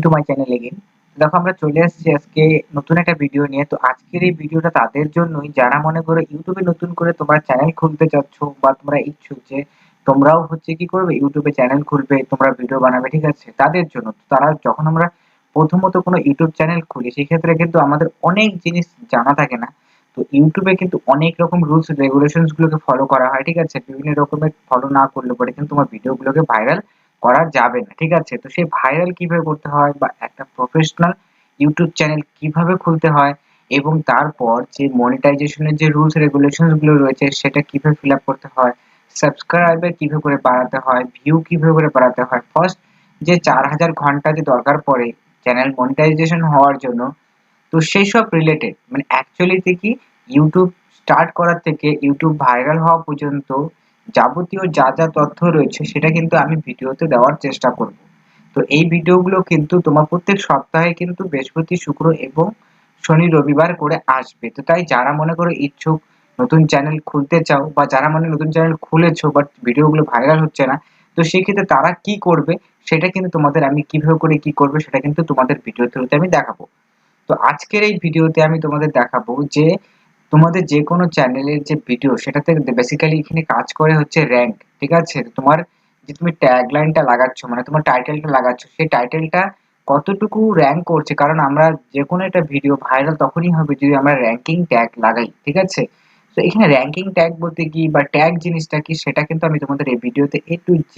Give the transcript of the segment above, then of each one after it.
To my channel again. দেখো আমরা চলে এসেছি আজকে নতুন একটা ভিডিও নিয়ে। তো আজকের এই ভিডিওটা তাদের জন্যই যারা মনে করো ইউটিউবে নতুন করে তোমরা চ্যানেল খুলতে চাচ্ছ বা তোমরা ইচ্ছুক যে তোমরাও হচ্ছে কি করবে ইউটিউবে চ্যানেল খুলবে, তোমরা ভিডিও বানাবে, ঠিক আছে? তাদের জন্য তো তারা যখন আমরা প্রথমত কোনো ইউটিউব চ্যানেল খুলি সেক্ষেত্রে কিন্তু আমাদের অনেক জিনিস জানা থাকে না। তো ইউটিউবে কিন্তু অনেক রকম রুলস রেগুলেশনস গুলোকে ফলো করা হয়, ঠিক আছে? বিভিন্ন রকমের ফলো না করলে পরে কিন্তু তোমার ভিডিওগুলোকে ভাইরাল করা যাবে না, ঠিক আছে? তো সেই ভাইরাল কিভাবে করতে হয় বা একটা প্রফেশনাল ইউটিউব চ্যানেল কিভাবে খুলতে হয় এবং তারপর যে মনিটাইজেশনের যে রুলস রেগুলেশনস গুলো রয়েছে সেটা কিভাবে ফিল আপ করতে হয়, সাবস্ক্রাইবার কিভাবে করে বাড়াতে হয়, ভিউ কিভাবে করে বাড়াতে হয়, ফার্স্ট যে 4000 ঘন্টা যে দরকার পড়ে চ্যানেল মনিটাইজেশন হওয়ার জন্য, তো সেই সব রিলেটেড মানে অ্যাকচুয়ালিতে কি ইউটিউব স্টার্ট করার থেকে ইউটিউব ভাইরাল হওয়া পর্যন্ত যাবতীয় যা যা তথ্য রয়েছে সেটা কিন্তু আমি ভিডিওতে দেওয়ার চেষ্টা করব। তো এই ভিডিওগুলো কিন্তু তোমার প্রত্যেক সপ্তাহে কিন্তু বৃহস্পতি, শুক্র এবং শনি, রবিবার করে আসবে। তো তাই যারা মনে করো ইচ্ছুক নতুন চ্যানেল খুলতে চাও বা যারা মানে নতুন চ্যানেল খুলেছো বাট ভিডিওগুলো ভাইরাল হচ্ছে না, তো সেক্ষেত্রে তারা কি করবে সেটা কিন্তু তোমাদের আমি কিভাবে করে কি করবে সেটা কিন্তু তোমাদের ভিডিও থ্রুতে আমি দেখাবো। তো আজকের এই ভিডিওতে আমি তোমাদের দেখাবো যে তোমাদের যে কোনো চ্যানেলের যে ভিডিও সেটাতে বেসিক্যালি এখানে কাজ করে হচ্ছে র‍্যাঙ্ক, ঠিক আছে? তোমার যে তুমি ট্যাগলাইনটা লাগাচ্ছ মানে তোমার টাইটেলটা লাগাচ্ছ সেই টাইটেলটা কতটুকু র‍্যাঙ্ক করছে, কারণ আমরা যে কোনো একটা ভিডিও ভাইরাল তখনই হবে যদি আমরা র‍্যাঙ্কিং ট্যাগ লাগাই, ঠিক আছে? তো এখানে র‍্যাঙ্কিং ট্যাগ বলতে কি বা ট্যাগ জিনিসটা কি সেটা কিন্তু আমি তোমাদের এই ভিডিওতে A to Z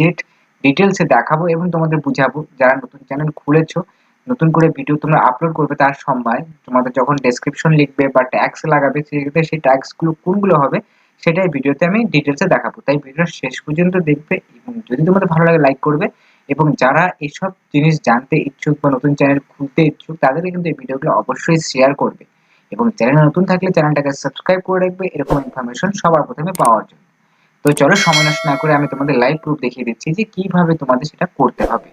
ডিটেইলসে দেখাবো এবং তোমাদের বুঝাবো। যারা নতুন চ্যানেল খুলেছো, নতুন করে ভিডিও তোমরা আপলোড করবে তার সময় তোমাদের যখন ডেসক্রিপশন লিখবে বা ট্যাগস লাগাবে সেক্ষেত্রে সেই ট্যাগস গুলো কোনগুলো হবে সেটাই ভিডিওতে আমি ডিটেলসে দেখাবো। তাই ভিডিওটা শেষ পর্যন্ত দেখবে এবং যদি তোমাদের ভালো লাগে লাইক করবে এবং যারা এইসব জিনিস জানতে ইচ্ছুক বা নতুন চ্যানেল খুলতে ইচ্ছুক তাদেরকে কিন্তু এই ভিডিওগুলো অবশ্যই শেয়ার করবে এবং চ্যানেল নতুন থাকলে চ্যানেলটাকে সাবস্ক্রাইব করে রাখবে এরকম ইনফরমেশন সবার প্রথমে পাওয়ার জন্য। তো চলো সময় নষ্ট না করে আমি তোমাদের লাইভ প্রুফ দেখিয়ে দিচ্ছি যে কিভাবে তোমাদের সেটা করতে হবে।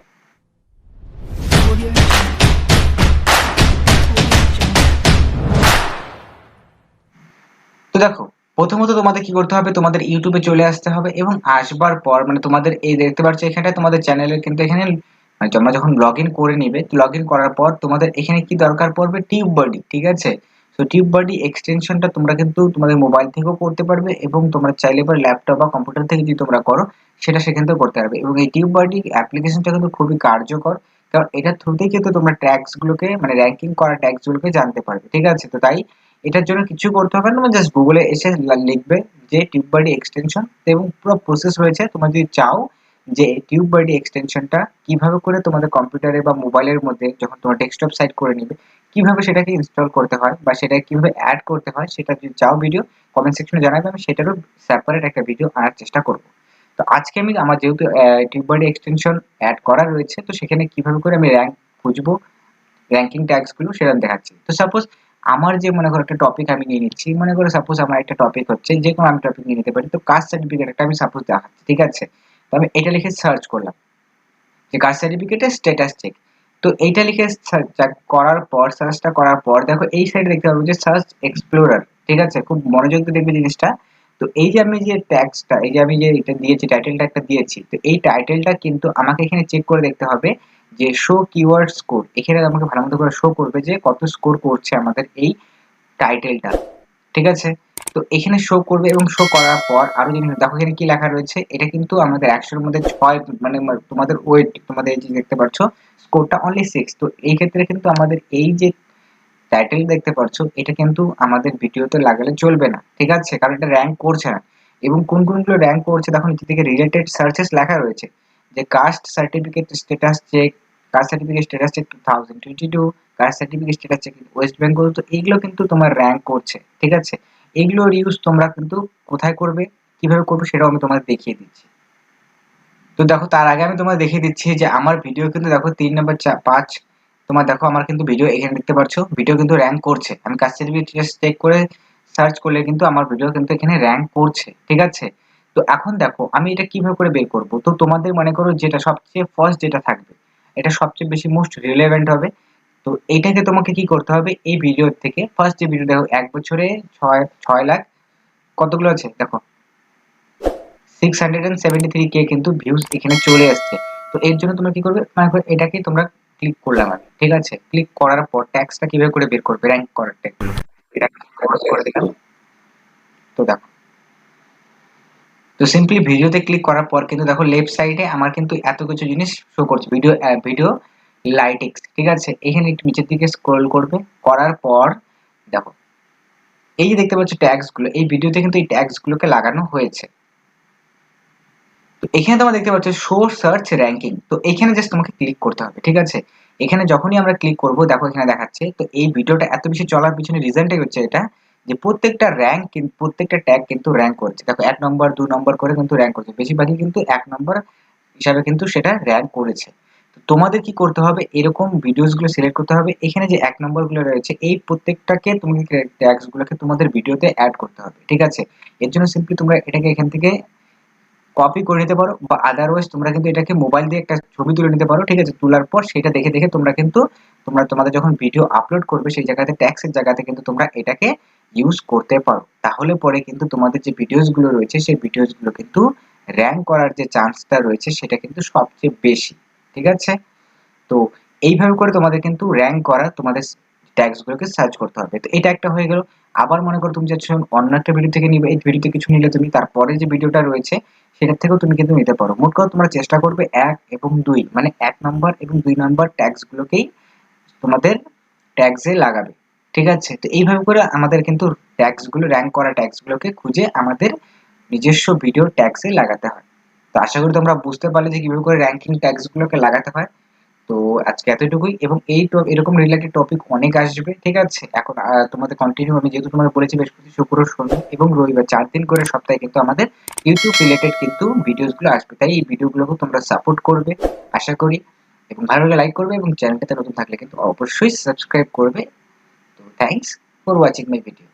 তো দেখো, প্রথমত তোমাদের কি করতে হবে, তোমাদের ইউটিউবে চলে আসতে হবে এবং আসবার পর মানে তোমাদের এই দেখতে পাচ্ছ এখানটা তোমাদের চ্যানেলের কিন্তু এখানে মানে তোমরা যখন লগ ইন করে নিবে, লগ ইন করার পর তোমাদের এখানে কি দরকার পড়বে, টিউব বডি, ঠিক আছে? তো টিউব বডি এক্সটেনশনটা তোমরা কিন্তু তোমাদের মোবাইল থেকেও করতে পারবে এবং তোমরা চাইলে এবার ল্যাপটপ বা কম্পিউটার থেকে যদি তোমরা করো সেটা সেখান থেকে করতে পারবে এবং এই টিউব বডি অ্যাপ্লিকেশনটা কিন্তু খুবই কার্যকর, কারণ এটার থ্রুতেই কিন্তু তোমরা ট্যাগস গুলোকে মানে র‍্যাঙ্কিং করা ট্যাগস গুলোকে জানতে পারবে, ঠিক আছে? তো তাই এটার জন্য কিছু করতে হবে না, জাস্ট গুগলে এসে লিখবে যে টিউব বডি এক্সটেনশন এবং পুরো প্রসেস রয়েছে। তোমরা যদি চাও যে টিউব বডি এক্সটেনশনটা কিভাবে করে তোমাদের কম্পিউটারে বা মোবাইলের মধ্যে যখন তোমার ডেস্কটপ সাইট করে নিবে কিভাবে সেটাকে ইনস্টল করতে হয় বা সেটা কিভাবে অ্যাড করতে হয় সেটা যদি চাও ভিডিও কমেন্ট সেকশনে জানাবে, আমি সেটারও সেপারেট একটা ভিডিও আনার চেষ্টা করব। তো আজকে আমি আমার যেহেতু টিউব বডি এক্সটেনশন অ্যাড করা রয়েছে তো সেখানে কিভাবে করে আমি র‍্যাঙ্ক খুঁজবো, র‍্যাঙ্কিং ট্যাগস গুলো সেটা দেখাচ্ছি। তো সাপোজ আমার যে মনে করো একটা টপিক আমি নিয়ে নিচ্ছি, মনে করো সাপোজ আমার একটা টপিক হচ্ছে যে কোনো আমি টপিক নিয়ে নিতে পারি। তো কাস্ট সার্টিফিকেট একটা আমি সাপোজ দেখাচ্ছি, ঠিক আছে? তো আমি এটা লিখে সার্চ করলাম যে কাস্ট সার্টিফিকেটের স্ট্যাটাস চেক। তো এইটা লিখে করার পর সার্চটা করার পর দেখো এই সাইডে দেখতে পাবো যে সার্চ এক্সপ্লোরার, ঠিক আছে? খুব মনোযোগ দিয়ে দেখবে জিনিসটা। তো এই যে আমি যে ট্যাগসটা এই যে আমি যে এটা দিয়েছি টাইটেলটা একটা দিয়েছি, তো এই টাইটেলটা কিন্তু আমাকে এখানে চেক করে দেখতে হবে যে শো কিওয়ার্ড স্কোর, এখানে আমাকে ভালো মতো করে শো করবে যে কত স্কোর করছে আমাদের এই টাইটেলটা, ঠিক আছে? তো এখানে শো করবে এবং শো করার পর আরো জিনিস দেখো এখানে কি লেখা রয়েছে, এটা কিন্তু আমাদের 100 এর মধ্যে 6 মানে তোমাদের ওয়েট তোমাদের এই যে দেখতে পাচ্ছ স্কোরটা অনলি 6। তো এই ক্ষেত্রে কিন্তু আমাদের এই যে টাইটেল দেখতে পাচ্ছ এটা কিন্তু আমাদের ভিডিওতে লাগালে চলবে না, ঠিক আছে? কারণ এটা র‍্যাঙ্ক করছে না। এবং কোন কোনগুলো র‍্যাঙ্ক করছে দেখো নিচে থেকে রিলেটেড সার্চেস লেখা রয়েছে যে caste certificate status check, caste certificate status check 2022, caste certificate status check West Bengal. তো এইগুলো কিন্তু তোমার র‍্যাঙ্ক করছে, ঠিক আছে? এগুলোর ইউজ তোমরা কিন্তু কোথায় করবে, কিভাবে করবে সেটাও আমি তোমাদের দেখিয়ে দিচ্ছি। তো দেখো তার আগে আমি তোমাদের দেখিয়ে দিচ্ছি যে আমার ভিডিও কিন্তু দেখো 3 নাম্বার 5 তোমার দেখো আমার কিন্তু ভিডিও এখানে দেখতে পাচ্ছ ভিডিও কিন্তু র‍্যাঙ্ক করছে। আমি কাস্ট সার্টিফিকেট চেক করে সার্চ করলে কিন্তু আমার ভিডিও কিন্তু এখানে র‍্যাঙ্ক করছে, ঠিক আছে? তো এখন দেখো আমি এটা কিভাবে করে বের করব। তো তোমাদের মনে করো যেটা সবচেয়ে ফার্স্ট যেটা থাকবে এটা সবচেয়ে বেশি মোস্ট রিলেভেন্ট হবে। তো এইটাকে তোমাকে কি করতে হবে, এই ভিডিও থেকে ফার্স্ট যে ভিডিও দেখো 1 বছরে 6 লাখ কতগুলো আছে দেখো 673k কিন্তু ভিউজ এখানে চলে আসছে। তো এর জন্য তোমরা কি করবে, মানে এটাকে তোমরা ক্লিক করলাম আমি, ঠিক আছে? ক্লিক করার পর ট্যাগসটা কিভাবে করে বের করবে, র‍্যাঙ্ক করার ট্যাগগুলো, এটা ক্লোজ করে দিলাম। তো দেখো, তো সিম্পলি ভিডিওতে ক্লিক করার পর কিন্তু দেখো লেফট সাইডে আমার কিন্তু এত কিছু জিনিস শো করছে, ভিডিও লাইটিক্স, ঠিক আছে? এখানে একটু নিচের দিকে স্ক্রল করবে, করার পর দেখো এই যে দেখতে পাচ্ছ ট্যাগস গুলো, এই ভিডিওতে কিন্তু এই ট্যাগস গুলোকে লাগানো হয়েছে। তো এখানে তোমরা দেখতে পাচ্ছ শো সার্চ র্যাঙ্কিং, তো এখানে জাস্ট তোমাকে ক্লিক করতে হবে, ঠিক আছে? এখানে যখনই আমরা ক্লিক করব দেখো এখানে দেখাচ্ছে, তো এই ভিডিওটা এত বেশি চলার পিছনে রিজনটাই হচ্ছে এটা, যে প্রত্যেকটা র‍্যাঙ্ক কিন্তু প্রত্যেকটা ট্যাগ কিন্তু র‍্যাঙ্ক করছে। দেখো 1 নম্বর 2 নম্বর করে কিন্তু র‍্যাঙ্ক করছে, বেশিরভাগই কিন্তু 1 নম্বর হিসাবে কিন্তু সেটা র‍্যাঙ্ক করেছে। তো তোমাদের কি করতে হবে, এরকম ভিডিওস গুলো সিলেক্ট করতে হবে, এখানে যে 1 নম্বর গুলো রয়েছে এই প্রত্যেকটাকে তুমি ট্যাগস গুলোকে তোমাদের ভিডিওতে অ্যাড করতে হবে, ঠিক আছে? এর জন্য সিম্পলি তোমরা এটাকে এখান থেকে কপি করে নিতে পারো, বা আদারওয়াইজ তোমরা কিন্তু এটাকে মোবাইল দিয়ে একটা ছবি তুলে নিতে পারো, ঠিক আছে? তোলার পর সেটা দেখে দেখে তোমরা কিন্তু তোমাদের যখন ভিডিও আপলোড করবে সেই জায়গাতে ট্যাক্সের জায়গাতে কিন্তু তোমরা এটাকে ইউজ করতে পারো। তাহলে পরে কিন্তু তোমাদের যে ভিডিওস গুলো রয়েছে সেই ভিডিওস গুলো কিন্তু র‍্যাঙ্ক করার যে চান্সটা রয়েছে সেটা কিন্তু সবচেয়ে বেশি, ঠিক আছে? তো এইভাবে করে তোমাদের কিন্তু র‍্যাঙ্ক করা তোমাদের ট্যাগস গুলোকে সার্চ করতে হবে। তো এটা একটা হয়ে গেল। আবার মনে করো তুমি যাচ্ছ অন্য একটা ভিডিও থেকে নিবে, এই ভিডিওতে কিছু নিলে তুমি তারপরে যে ভিডিওটা রয়েছে সেটার থেকেও তুমি কিন্তু নিতে পারো। মোট কথা তোমরা চেষ্টা করবে 1 এবং 2 মানে 1 নাম্বার এবং 2 নাম্বার ট্যাগস গুলোকেই তোমাদের ট্যাগসে লাগাবে, ঠিক আছে? তো এইভাবে করে আমাদের কিন্তু ট্যাগস গুলো র‍্যাঙ্ক করা ট্যাগস গুলোকে খুঁজে আমাদের নিজস্ব ভিডিও ট্যাগসে লাগাতে হয়। তো আশা করি তোমরা বুঝতে পারলে যে কিভাবে করে র‍্যাঙ্কিং ট্যাগস গুলোকে লাগাতে হয়। তো আজকে এতটুকুই, এবং এরকম রিলেটেড টপিক অনেক আসবে, ঠিক আছে? এখন তোমাদের কন্টিনিউ আমি যেহেতু তোমাদের বলেছি বৃহস্পতি, শুক্র, শনি এবং রবিবার 4 দিন করে সপ্তাহে কিন্তু আমাদের ইউটিউব রিলেটেড কিন্তু ভিডিওস গুলো আসবে, তাই এই ভিডিওগুলোকে তোমরা সাপোর্ট করবে আশা করি, এবং ভালো লাগলে লাইক করবে এবং চ্যানেলটাতে নতুন থাকলে কিন্তু অবশ্যই সাবস্ক্রাইব করবে। তো thanks for watching my video.